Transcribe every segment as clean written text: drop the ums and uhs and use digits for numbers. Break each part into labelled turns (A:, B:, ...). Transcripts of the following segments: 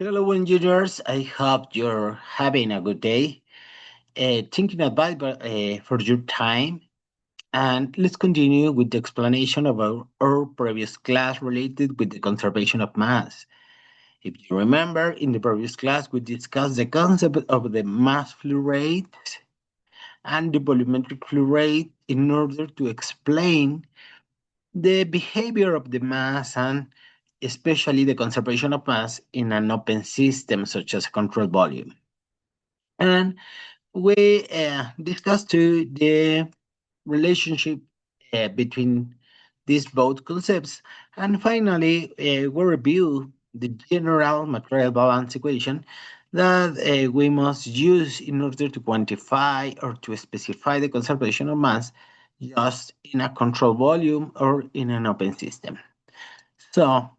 A: Hello, engineers. I hope you're having a good day. Thank you advice for your time. And let's continue with the explanation of our previous class related with the conservation of mass. If you remember, in the previous class, we discussed the concept of the mass flow rate and the volumetric flow rate in order to explain the behavior of the mass and especially the conservation of mass in an open system such as a control volume. And we discussed too the relationship between these both concepts. And finally, we review the general material balance equation that we must use in order to quantify or to specify the conservation of mass just in a control volume or in an open system. So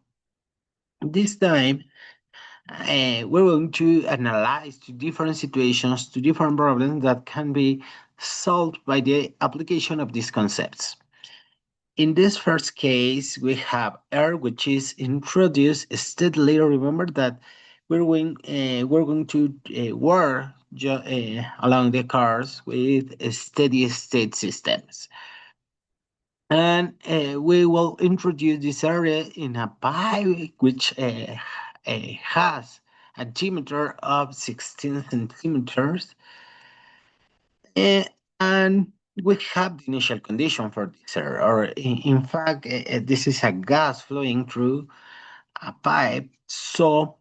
A: this time, we're going to analyze two different situations, two different problems that can be solved by the application of these concepts. In this first case, we have air, which is introduced steadily. Remember that we're going to work along the cars with steady state systems. And we will introduce this area in a pipe which has a diameter of 16 centimeters. uh, and we have the initial condition for this area, or in fact, this is a gas flowing through a pipe. So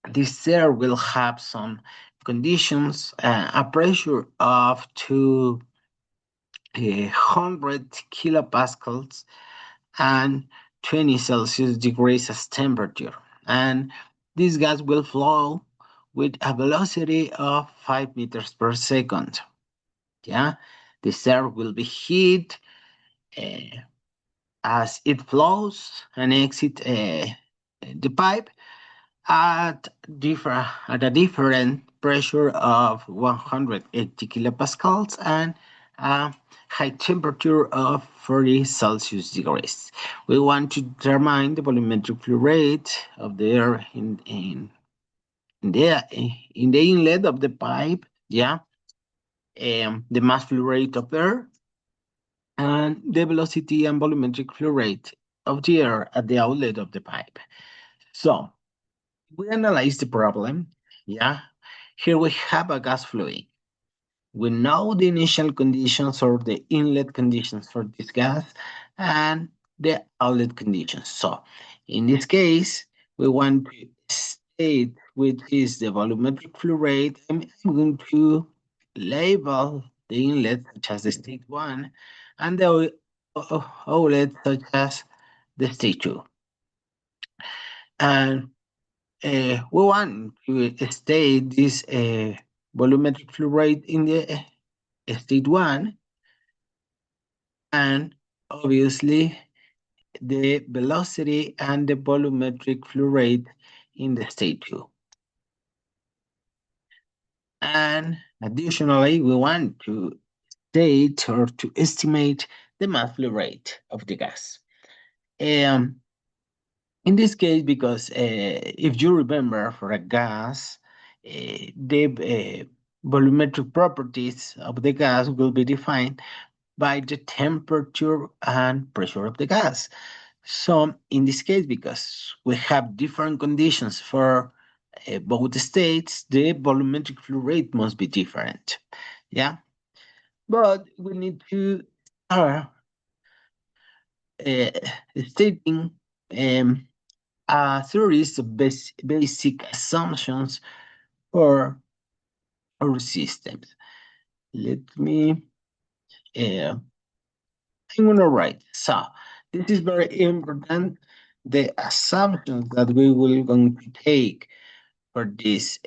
A: this air will have some conditions, a pressure of 200 kilopascals and 20 Celsius degrees as temperature. And this gas will flow with a velocity of 5 meters per second. Yeah, this air will be heat uh, as it flows and exit the pipe at a different pressure of 180 kilopascals and a high temperature of 40 Celsius degrees. We want to determine the volumetric flow rate of the air in the inlet of the pipe. Yeah, the mass flow rate of air and the velocity and volumetric flow rate of the air at the outlet of the pipe. So we analyze the problem. Yeah, here we have a gas flowing. We know the initial conditions or the inlet conditions for this gas and the outlet conditions. So in this case, we want to state which is the volumetric flow rate. I'm going to label the inlet such as the state 1 and the outlet such as the state 2. And we want to state this volumetric flow rate in the state 1 and obviously the velocity and the volumetric flow rate in the state 2. And additionally, we want to state or to estimate the mass flow rate of the gas. Um, in this case, because if you remember for a gas, the volumetric properties of the gas will be defined by the temperature and pressure of the gas. So in this case, because we have different conditions for both states, the volumetric flow rate must be different. Yeah, but we need to start uh, stating um, a series of basic assumptions for our systems. Let me, I'm gonna write. So this is very important. The assumptions that we will going to take for this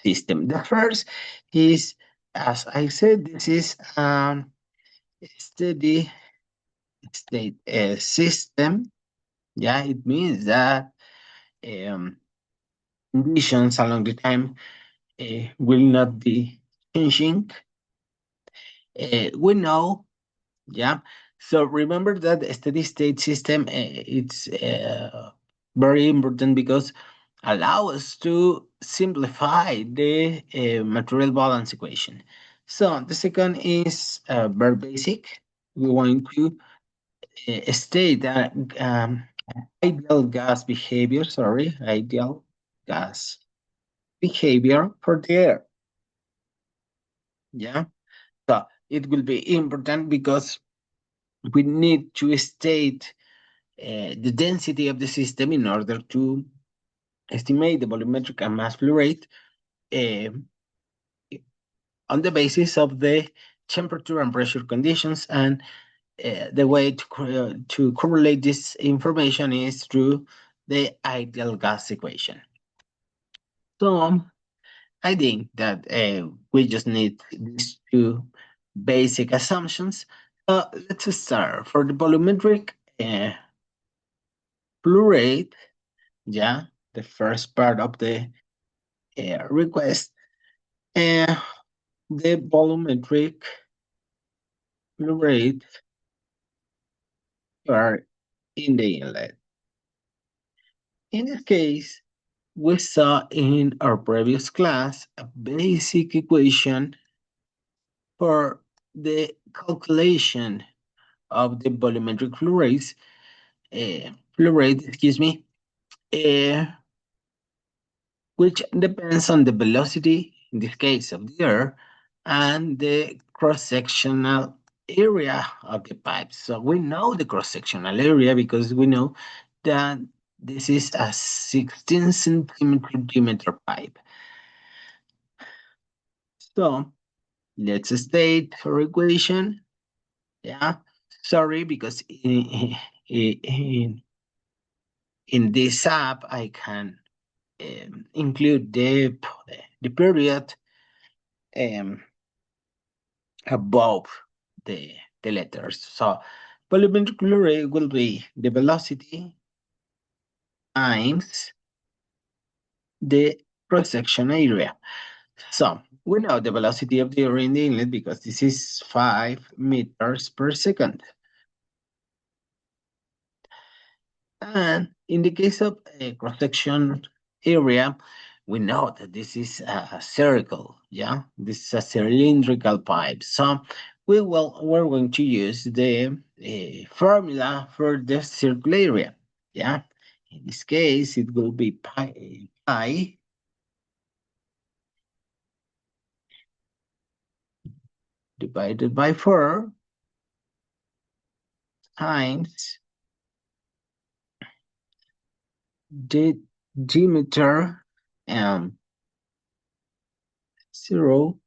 A: system. The first is, as I said, this is steady state system. Yeah, it means that um, conditions along the time will not be changing. We know, yeah. So remember that a steady state system it's very important because allow us to simplify the material balance equation. So the second is very basic. We want to state that ideal gas behavior, sorry, ideal gas behavior for the air. Yeah. So it will be important because we need to state the density of the system in order to estimate the volumetric and mass flow rate uh, on the basis of the temperature and pressure conditions. And the way to correlate this information is through the ideal gas equation. So I think that we just need these two basic assumptions. Let's start for the volumetric flow rate. Yeah, the first part of the request. Uh, the volumetric flow rate are in the inlet. In this case, we saw in our previous class a basic equation for the calculation of the volumetric flow rate, excuse me, uh, which depends on the velocity, in this case of the air, and the cross-sectional area of the pipe. So we know the cross-sectional area because we know that this is a 16 centimeter diameter pipe. So let's state our equation. Yeah, sorry, because in this app I can include the period um, above the letters. So volumetric flow rate will be the velocity times the cross-section area. So we know the velocity of the air in the inlet because this is 5 meters per second. And in the case of a cross-section area, we know that this is a circle, yeah? This is a cylindrical pipe. So we're going to use the formula for the circle area, yeah? In this case, it will be pi divided by 4 times the diameter and 0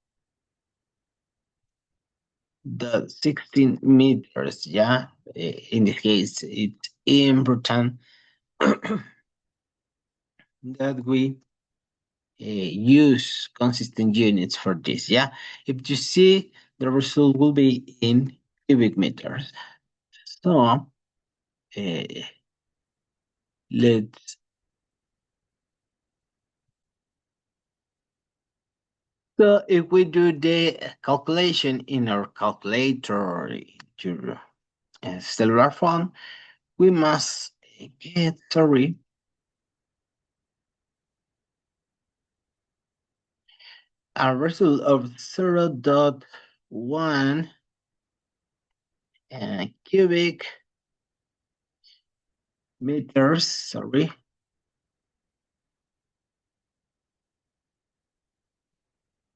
A: the 16 meters, yeah. In this case, it's important that we use consistent units for this, yeah. If you see, the result will be in cubic meters. So let's so if we do the calculation in our calculator to cellular phone, we must get, sorry, a result of 0.1 cubic meters, sorry,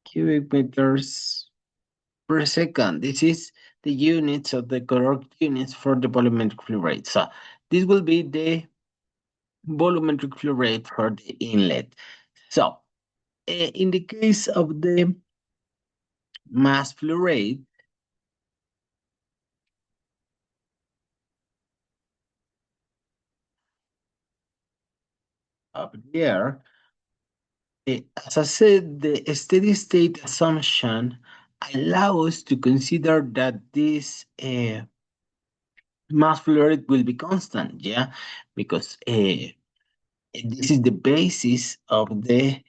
A: cubic meters per second. This is the units of the correct units for the volumetric flow rate. So this will be the volumetric flow rate for the inlet. So in the case of the mass flow rate, up there, as I said, the steady state assumption allows us to consider that this mass flow rate will be constant, yeah, because this is the basis of the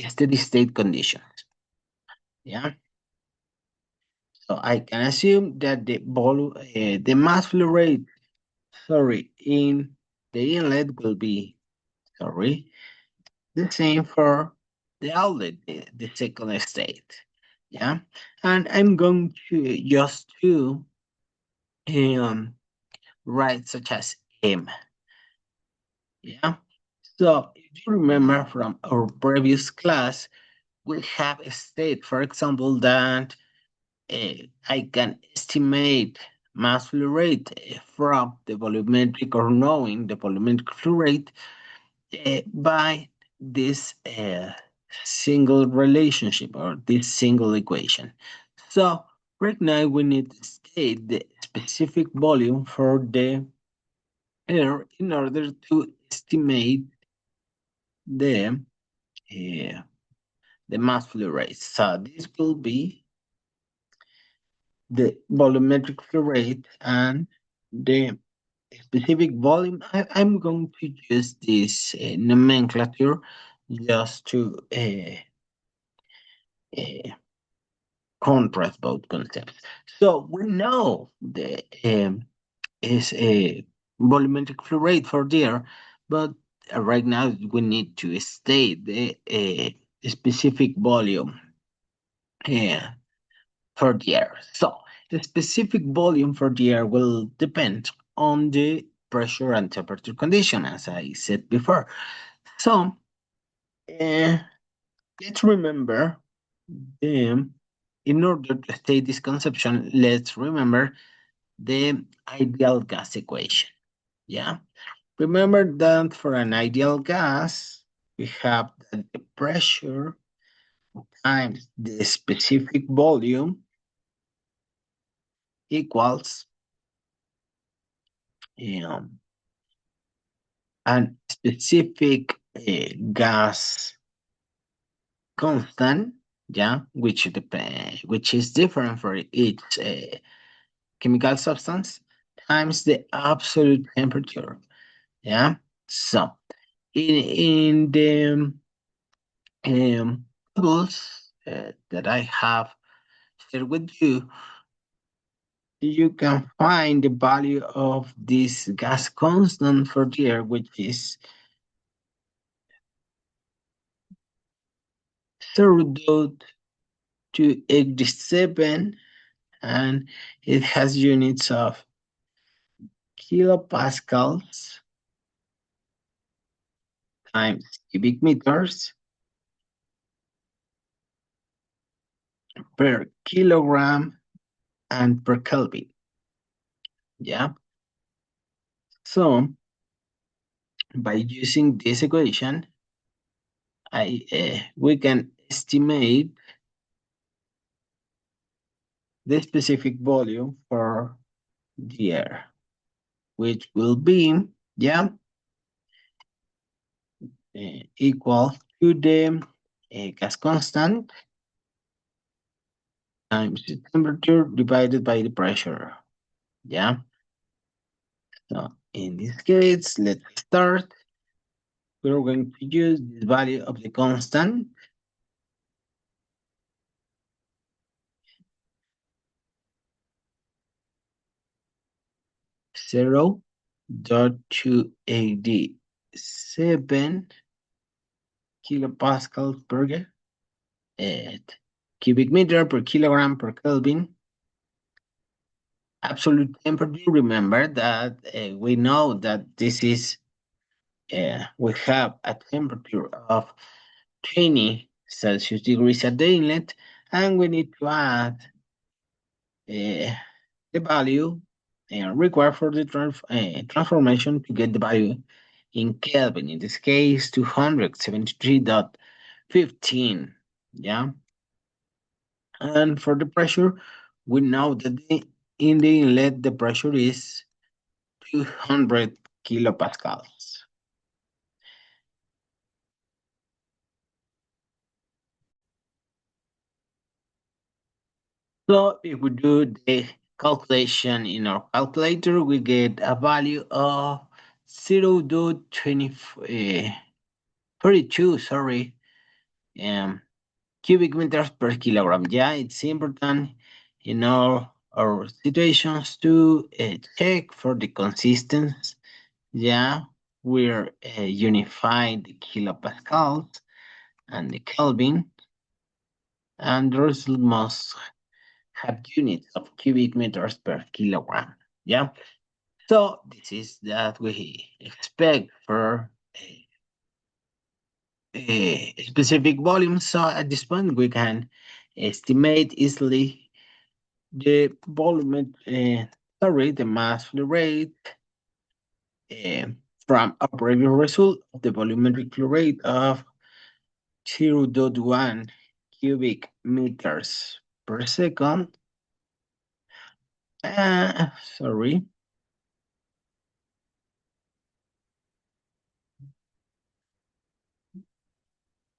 A: steady state conditions, yeah. So I can assume that the mass flow rate, sorry, in the inlet will be, sorry, The same for the outlet, the second state. Yeah. And I'm going to just to um, write such as M. Yeah. So if you remember from our previous class, we have a state, for example, that I can estimate mass flow rate from the volumetric or knowing the volumetric flow rate by this single relationship or this single equation. So right now we need to state the specific volume for the air in order to estimate the uh, the mass flow rate. So this will be the volumetric flow rate and the specific volume. I'm going to use this nomenclature just to uh, contrast both concepts. So we know the is a volumetric flow rate for the air, but right now we need to state the specific volume uh, for the air. So the specific volume for the air will depend on the pressure and temperature condition, as I said before. So uh, let's remember the in order to state this conception, let's remember the ideal gas equation. Yeah. Remember that for an ideal gas, we have that the pressure times the specific volume equals um, an specific gas constant, yeah, which is different for each chemical substance times the absolute temperature. Yeah. So in the tables that I have shared with you, you can find the value of this gas constant for the air, which is 0.287, and it has units of kilopascals times cubic meters per kilogram and per Kelvin. Yeah. So by using this equation, we can estimate the specific volume for the air, which will be, yeah, equal to the gas constant times the temperature divided by the pressure. Yeah. So in this case, let's start. We're going to use this value of the constant, 0.287 kilopascals per cubic meter per kilogram per Kelvin. Absolute temperature, remember that we know that this is, we have a temperature of 20 Celsius degrees at the inlet, and we need to add uh, the value required for the transformation to get the value in Kelvin. In this case, 273.15. Yeah. And for the pressure, we know that in the inlet, the pressure is 200 kilopascals. So if we do the calculation in our calculator, we get a value of 0.32, sorry, um, cubic meters per kilogram. Yeah, it's important in all our situations to check for the consistency. Yeah, we're unifying the kilopascals and the Kelvin, and the result must have units of cubic meters per kilogram. Yeah. So this is that we expect for a specific volume. So at this point, we can estimate easily the volume, sorry, the mass flow rate uh, from a previous result of the volumetric flow rate of 0.1 cubic meters per second. Sorry,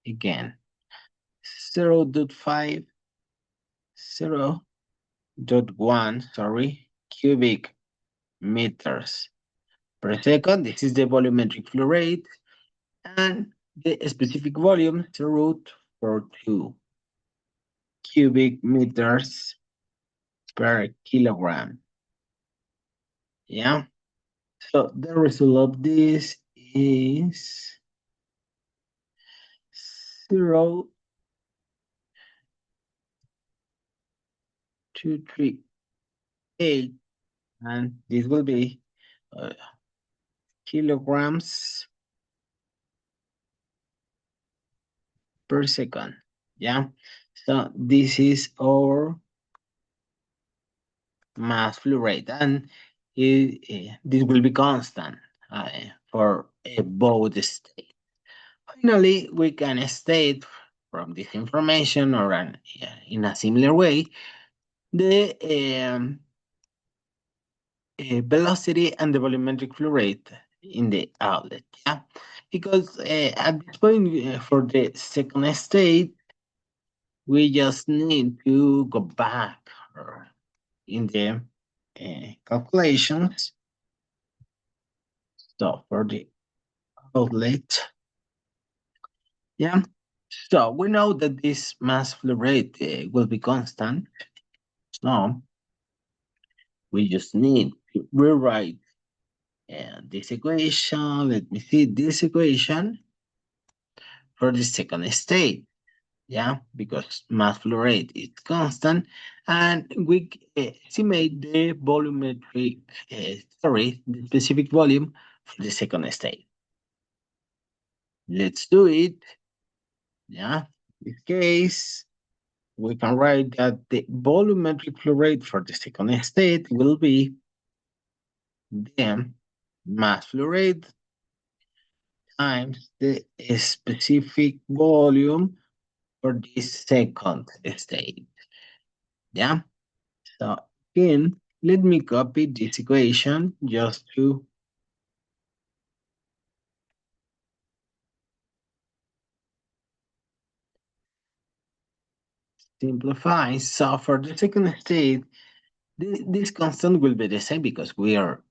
A: again, 0.5, 0.1, sorry, cubic meters per second. This is the volumetric flow rate, and the specific volume 0.42 cubic meters per kilogram. Yeah. So the result of this is 0.238, and this will be uh, kilograms per second. Yeah. So this is our mass flow rate, and this will be constant uh, for both states. Finally, we can state from this information, or in a similar way, the velocity and the volumetric flow rate in the outlet. Yeah, because at this point, for the second state, we just need to go back or in the calculations. So for the outlet, yeah. So we know that this mass flow rate will be constant. So we just need to rewrite this equation. Let me see this equation for the second state. Yeah, because mass flow rate is constant, and we estimate the volumetric, sorry, the specific volume for the second state. Let's do it. Yeah, in this case, we can write that the volumetric flow rate for the second state will be the mass flow rate times the specific volume for this second state. Yeah. So again, let me copy this equation just to simplify. So for the second state, this constant will be the same because we have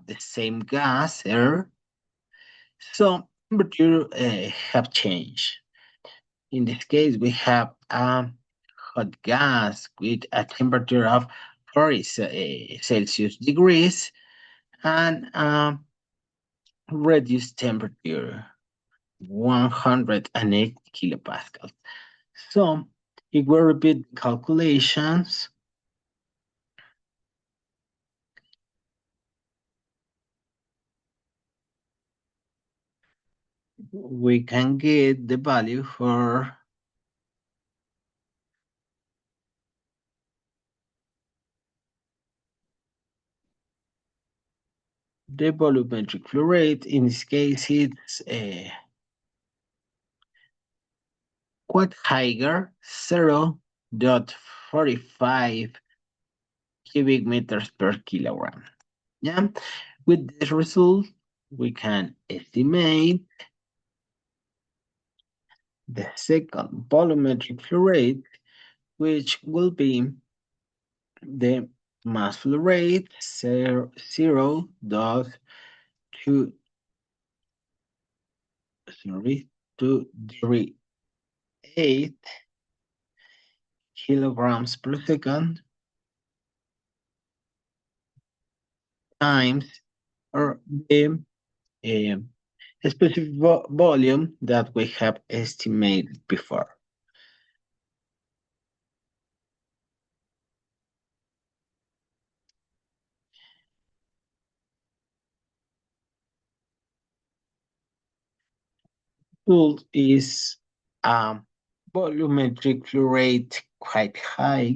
A: the same gas air. So temperature have changed. In this case, we have a hot gas with a temperature of 40 Celsius degrees and reduced temperature 108 kilopascals. So if we repeat calculations, we can get the value for the volumetric flow rate. In this case, it's quite higher, 0.45 cubic meters per kilogram. Yeah, with this result, we can estimate the second volumetric flow rate, which will be the mass flow rate 0.2, sorry, 238 kilograms per second times or the um, specific volume that we have estimated before. Tool is volumetric flow rate quite high,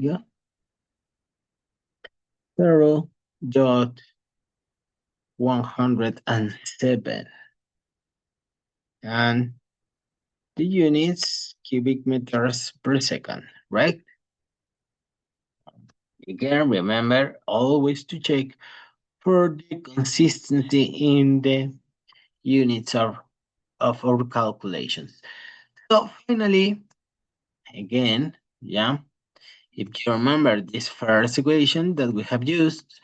A: 0.107, and the units cubic meters per second, right? Again, remember always to check for the consistency in the units of our calculations. So finally, again, yeah, if you remember this first equation that we have used,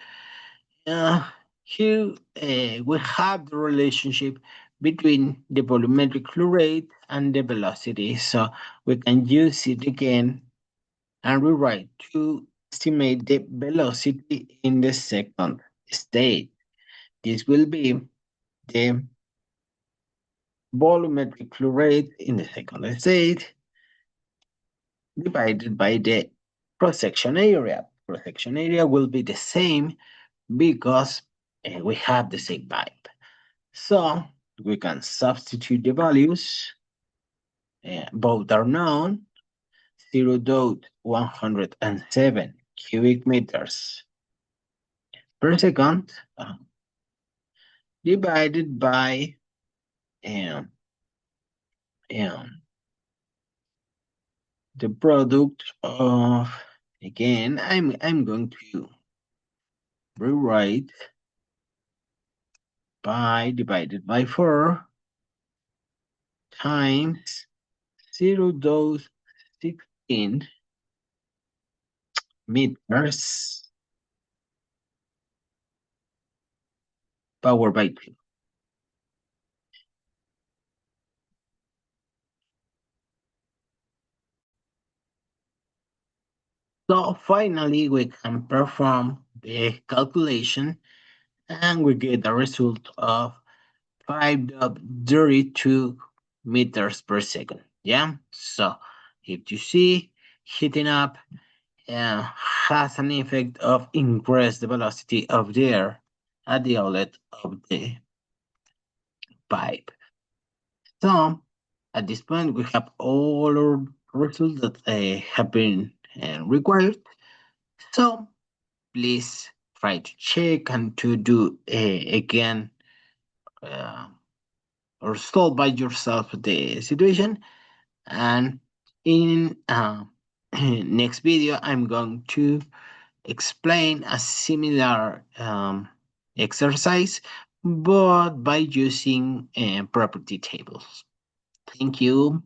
A: uh, here we have the relationship between the volumetric flow rate and the velocity. So we can use it again and rewrite to estimate the velocity in the second state. This will be the volumetric flow rate in the second state divided by the cross-section area. Cross-section area will be the same because we have the same pipe. So we can substitute the values. Both are known. 0.107 cubic meters per second divided by um, um, the product of, again, I'm going to rewrite by divided by 4 times 0.16 meters power by 2. So finally, we can perform the calculation and we get a result of 5.32 meters per second. Yeah. So if you see, heating up has an effect of increase the velocity of the air at the outlet of the pipe. So at this point, we have all our results that have been required. So please try to check and to do again uh, or solve by yourself the situation. And in next video, I'm going to explain a similar exercise, but by using property tables. Thank you.